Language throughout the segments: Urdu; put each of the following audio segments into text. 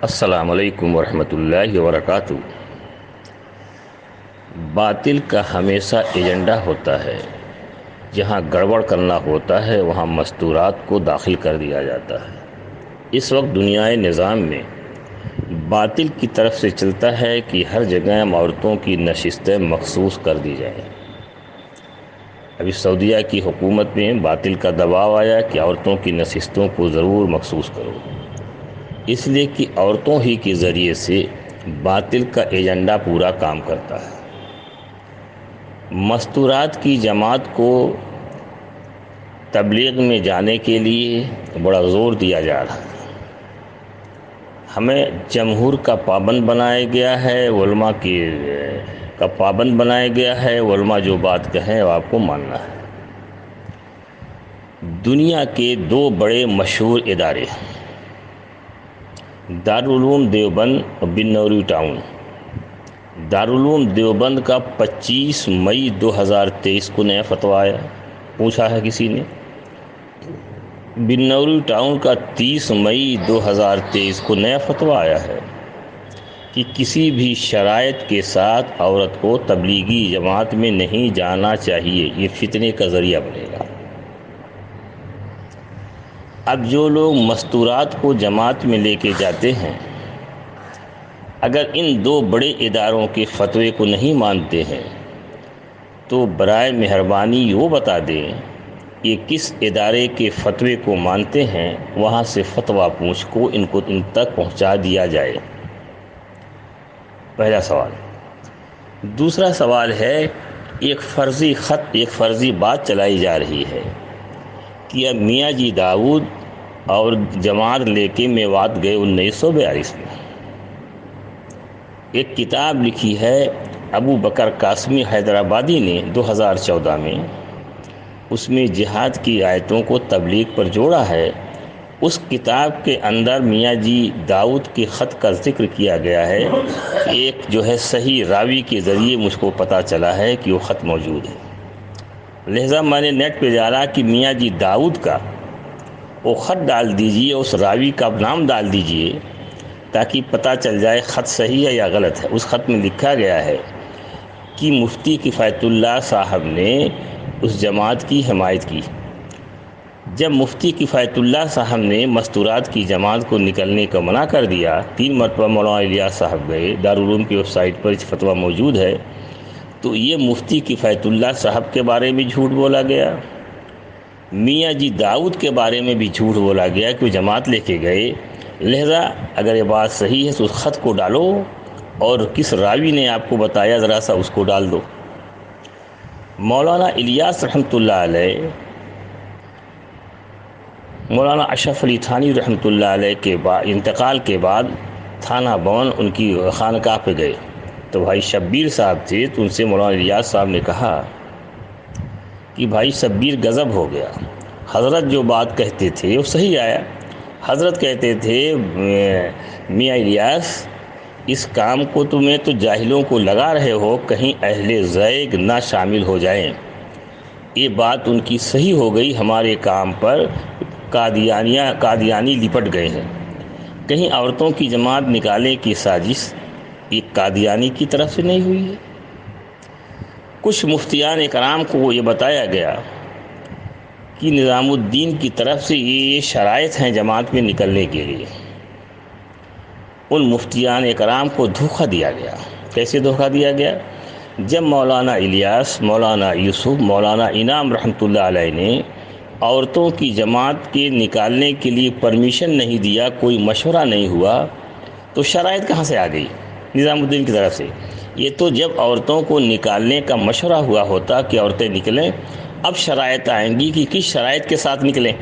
السلام علیکم ورحمۃ اللہ وبرکاتہ۔ باطل کا ہمیشہ ایجنڈا ہوتا ہے، جہاں گڑبڑ کرنا ہوتا ہے وہاں مستورات کو داخل کر دیا جاتا ہے۔ اس وقت دنیائے نظام میں باطل کی طرف سے چلتا ہے کہ ہر جگہ عورتوں کی نشستیں مخصوص کر دی جائیں۔ ابھی سعودیہ کی حکومت میں باطل کا دباؤ آیا کہ عورتوں کی نشستوں کو ضرور مخصوص کرو، اس لیے کہ عورتوں ہی کے ذریعے سے باطل کا ایجنڈا پورا کام کرتا ہے۔ مستورات کی جماعت کو تبلیغ میں جانے کے لیے بڑا زور دیا جا رہا ہے۔ ہمیں جمہور کا پابند بنایا گیا ہے، علماء کا پابند بنایا گیا ہے، علماء جو بات کہیں وہ آپ کو ماننا ہے۔ دنیا کے دو بڑے مشہور ادارے دارالعلوم دیوبند اور بنوری ٹاؤن۔ دارالعلوم دیوبند کا 25 مئی 2023 کو نیا فتویٰ آیا، پوچھا ہے کسی نے۔ بنوری ٹاؤن کا 30 مئی 2023 کو نیا فتویٰ آیا ہے کہ کسی بھی شرائط کے ساتھ عورت کو تبلیغی جماعت میں نہیں جانا چاہیے، یہ فتنے کا ذریعہ بنے گا۔ اب جو لوگ مستورات کو جماعت میں لے کے جاتے ہیں، اگر ان دو بڑے اداروں کے فتوے کو نہیں مانتے ہیں تو برائے مہربانی یہ بتا دیں کہ کس ادارے کے فتوے کو مانتے ہیں، وہاں سے فتویٰ پوچھ کو ان تک پہنچا دیا جائے۔ پہلا سوال۔ دوسرا سوال ہے، ایک فرضی بات چلائی جا رہی ہے کہ اب میاں جی داؤد اور جماعت لے کے میوات گئے 1942 میں۔ ایک کتاب لکھی ہے ابو بکر قاسمی حیدرآبادی نے 2014 میں، اس میں جہاد کی آیتوں کو تبلیغ پر جوڑا ہے۔ اس کتاب کے اندر میاں جی داؤد کے خط کا ذکر کیا گیا ہے۔ ایک صحیح راوی کے ذریعے مجھ کو پتہ چلا ہے کہ وہ خط موجود ہے، لہذا میں نے نیٹ پہ ڈالا کہ میاں جی داؤد کا وہ خط ڈال دیجئے، اس راوی کا نام ڈال دیجئے تاکہ پتہ چل جائے خط صحیح ہے یا غلط ہے۔ اس خط میں لکھا گیا ہے کہ مفتی کفایت اللہ صاحب نے اس جماعت کی حمایت کی۔ جب مفتی کفایت اللہ صاحب نے مستورات کی جماعت کو نکلنے کا منع کر دیا، 3 مرتبہ مولانا الیاس صاحب گئے، دارالعلوم کی ویب سائٹ پر اس فتویٰ موجود ہے، تو یہ مفتی کفایت اللہ صاحب کے بارے میں جھوٹ بولا گیا، میاں جی داؤد کے بارے میں بھی جھوٹ بولا گیا کہ وہ جماعت لے کے گئے۔ لہذا اگر یہ بات صحیح ہے تو اس خط کو ڈالو اور کس راوی نے آپ کو بتایا ذرا سا اس کو ڈال دو۔ مولانا الیاس رحمۃ اللہ علیہ، مولانا اشرف علی تھانی رحمۃ اللہ علیہ کے انتقال کے بعد تھانہ بون ان کی خانقاہ پہ گئے تو بھائی شبیر صاحب تھے، تو ان سے مولانا الیاس صاحب نے کہا کہ بھائی شبیر غضب ہو گیا، حضرت جو بات کہتے تھے وہ صحیح آیا۔ حضرت کہتے تھے میاں الیاس، اس کام کو تمہیں تو جاہلوں کو لگا رہے ہو، کہیں اہل زیغ نہ شامل ہو جائیں۔ یہ بات ان کی صحیح ہو گئی، ہمارے کام پر قادیانی لپٹ گئے ہیں، کہیں عورتوں کی جماعت نکالنے کی سازش یہ قادیانی کی طرف سے نہیں ہوئی ہے۔ کچھ مفتیان کرام کو یہ بتایا گیا کہ نظام الدین کی طرف سے یہ شرائط ہیں جماعت میں نکلنے کے لیے۔ ان مفتیان کرام کو دھوکہ دیا گیا۔ کیسے دھوکہ دیا گیا؟ جب مولانا الیاس، مولانا یوسف، مولانا انعام رحمۃ اللہ علیہ نے عورتوں کی جماعت کے نکالنے کے لیے پرمیشن نہیں دیا، کوئی مشورہ نہیں ہوا، تو شرائط کہاں سے آ گئی نظام الدین کی طرف سے؟ یہ تو جب عورتوں کو نکالنے کا مشورہ ہوا ہوتا کہ عورتیں نکلیں، اب شرائط آئیں گی کہ کس شرائط کے ساتھ نکلیں۔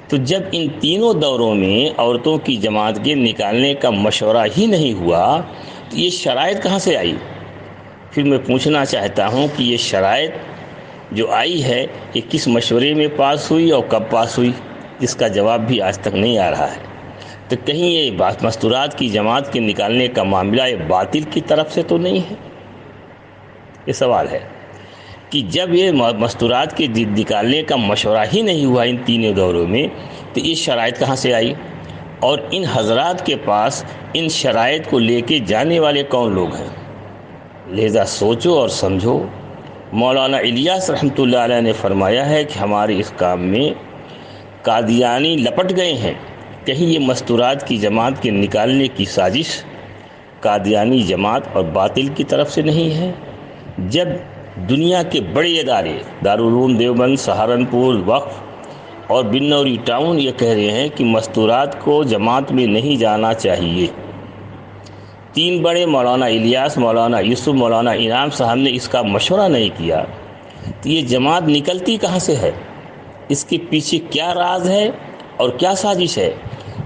تو جب ان تینوں دوروں میں عورتوں کی جماعت کے نکالنے کا مشورہ ہی نہیں ہوا تو یہ شرائط کہاں سے آئی؟ پھر میں پوچھنا چاہتا ہوں کہ یہ شرائط جو آئی ہے یہ کس مشورے میں پاس ہوئی اور کب پاس ہوئی؟ اس کا جواب بھی آج تک نہیں آ رہا ہے۔ تو کہیں یہ بات مستورات کی جماعت کے نکالنے کا معاملہ یہ باطل کی طرف سے تو نہیں ہے؟ یہ سوال ہے کہ جب یہ مستورات کے نکالنے کا مشورہ ہی نہیں ہوا ان تینوں دوروں میں تو یہ شرائط کہاں سے آئی؟ اور ان حضرات کے پاس ان شرائط کو لے کے جانے والے کون لوگ ہیں؟ لہذا سوچو اور سمجھو۔ مولانا الیاس رحمۃ اللہ علیہ نے فرمایا ہے کہ ہمارے اس کام میں قادیانی لپٹ گئے ہیں، کہیں یہ مستورات کی جماعت کے نکالنے کی سازش قادیانی جماعت اور باطل کی طرف سے نہیں ہے؟ جب دنیا کے بڑے ادارے دارالعلوم دیوبند، سہارنپور، وقف اور بنوری ٹاؤن یہ کہہ رہے ہیں کہ مستورات کو جماعت میں نہیں جانا چاہیے، تین بڑے مولانا الیاس، مولانا یوسف، مولانا انعام صاحب نے اس کا مشورہ نہیں کیا، تو یہ جماعت نکلتی کہاں سے ہے؟ اس کے پیچھے کیا راز ہے اور کیا سازش ہے؟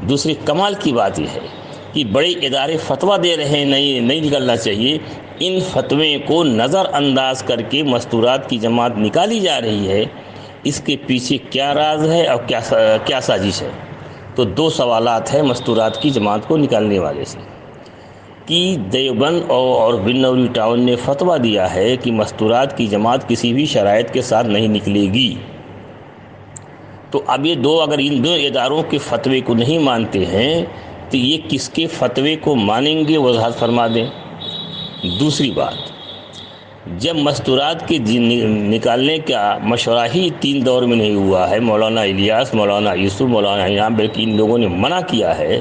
دوسری کمال کی بات یہ ہے کہ بڑے ادارے فتویٰ دے رہے ہیں نہیں نکلنا چاہیے، ان فتوے کو نظر انداز کر کے مستورات کی جماعت نکالی جا رہی ہے، اس کے پیچھے کیا راز ہے اور کیا سازش ہے؟ تو دو سوالات ہیں مستورات کی جماعت کو نکالنے والے سے کہ دیوبند اور بنوری ٹاؤن نے فتویٰ دیا ہے کہ مستورات کی جماعت کسی بھی شرائط کے ساتھ نہیں نکلے گی، تو اب یہ دو اگر ان دو اداروں کے فتوے کو نہیں مانتے ہیں تو یہ کس کے فتوے کو مانیں گے؟ وضاحت فرما دیں۔ دوسری بات، جب مستورات کے نکالنے کا مشورہ ہی تین دور میں نہیں ہوا ہے، مولانا الیاس، مولانا یوسف، مولانا انعام، بلکہ ان لوگوں نے منع کیا ہے،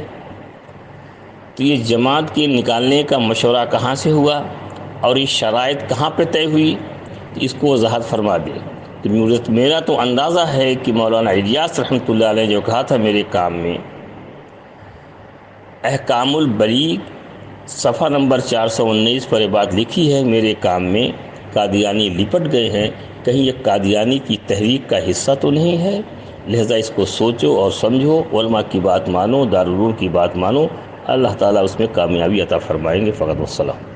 تو یہ جماعت کے نکالنے کا مشورہ کہاں سے ہوا اور یہ شرائط کہاں پہ طے ہوئی؟ تو اس کو وضاحت فرما دیں۔ تو میرا تو اندازہ ہے کہ مولانا الیاس رحمۃ اللہ علیہ جو کہا تھا میرے کام میں احکام البلیغ صفحہ نمبر 419 پر یہ بات لکھی ہے، میرے کام میں قادیانی لپٹ گئے ہیں، کہیں یہ قادیانی کی تحریک کا حصہ تو نہیں ہے؟ لہذا اس کو سوچو اور سمجھو، علماء کی بات مانو، دارالعلوم کی بات مانو، اللہ تعالیٰ اس میں کامیابی عطا فرمائیں گے۔ فقط والسلام۔